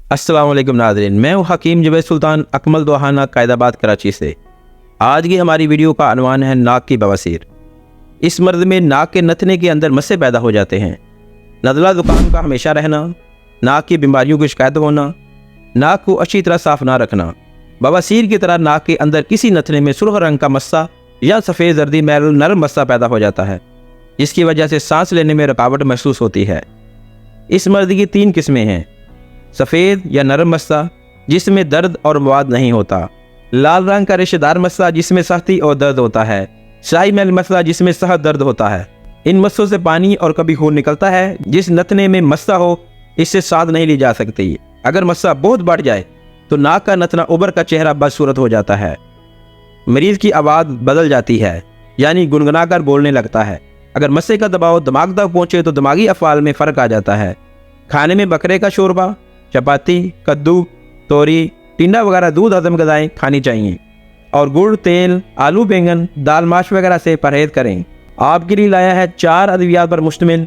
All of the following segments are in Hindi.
अस्सलाम वालेकुम नाज़रीन, मैं हूँ हकीम जुबैर सुल्तान अकमल दोहाना कायदाबाद कराची से। आज की हमारी वीडियो का अनवान है नाक की बवासीर। इस मर्द में नाक के नथने के अंदर मस्से पैदा हो जाते हैं। नज़ला ज़ुकाम का हमेशा रहना, नाक की बीमारियों की शिकायत होना, नाक को अच्छी तरह साफ ना रखना, बवासीर की तरह नाक के अंदर किसी नथने में सुर्ख रंग का मस्सा या सफ़ेद जर्दी मैल नरम मस्सा पैदा हो जाता है, जिसकी वजह से सांस लेने में रुकावट महसूस होती है। इस मर्द की 3 किस्में हैं: सफ़ेद या नरम मस्सा जिसमें दर्द और मवाद नहीं होता, लाल रंग का रेशेदार मस्सा जिसमें सख्ती और दर्द होता है, शाही मैल मस्सा जिसमें सख्त दर्द होता है। इन मस्सों से पानी और कभी खून निकलता है। जिस नथने में मस्सा हो इससे सांस नहीं ली जा सकती। अगर मस्सा बहुत बढ़ जाए तो नाक का नथना उबर का चेहरा बदसूरत हो जाता है। मरीज की आवाज़ बदल जाती है, यानी गुनगुनाकर बोलने लगता है। अगर मस्से का दबाव दिमाग तक पहुँचे तो दिमागी अफ़आल में फ़र्क आ जाता है। खाने में बकरे का शोरबा, चपाती, कद्दू, तोरी, टिंडा वगैरह दूध हज़म ग़िज़ाएँ खानी चाहिए और गुड़, तेल, आलू, बैंगन, दाल, माश वगैरह से परहेज़ करें। आपके लिए लाया है 4 अद्वियात पर मुश्तमिल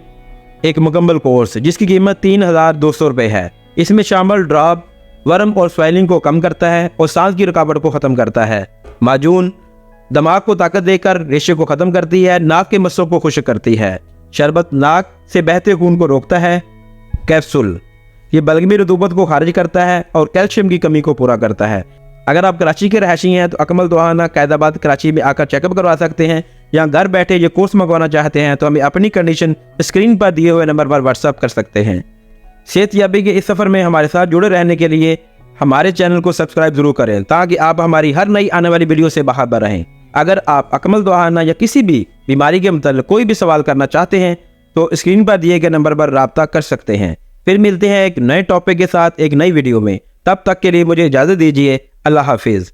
एक मुकम्मल कोर्स जिसकी कीमत 3200 रुपये है। इसमें शामिल ड्रॉप वर्म और स्वेलिंग को कम करता है और सांस की रुकावट को ख़त्म करता है। माजून दिमाग को ताकत देकर रेशे को ख़त्म करती है, नाक के मस्सों को खुश्क करती है। शरबत नाक से बहते खून को रोकता है। कैप्सूल ये बलगमी रतूबत को खारिज करता है और कैल्शियम की कमी को पूरा करता है। अगर आप कराची के रहायशी हैं तो अकमल दोहाना कायदाबाद कराची में आकर चेकअप करवा सकते हैं, या घर बैठे ये कोर्स मंगवाना चाहते हैं तो हमें अपनी कंडीशन स्क्रीन पर दिए हुए नंबर पर व्हाट्सअप कर सकते हैं। सेहतयाबी के इस सफ़र में हमारे साथ जुड़े रहने के लिए हमारे चैनल को सब्सक्राइब जरूर करें ताकि आप हमारी हर नई आने वाली वीडियो से बाखबर रहें। अगर आप अकमल दोहाना या किसी भी बीमारी के मतलब कोई भी सवाल करना चाहते हैं तो स्क्रीन पर दिए गए नंबर पर राब्ता कर सकते हैं। फिर मिलते हैं एक नए टॉपिक के साथ एक नई वीडियो में। तब तक के लिए मुझे इजाज़त दीजिए। अल्लाह हाफिज़।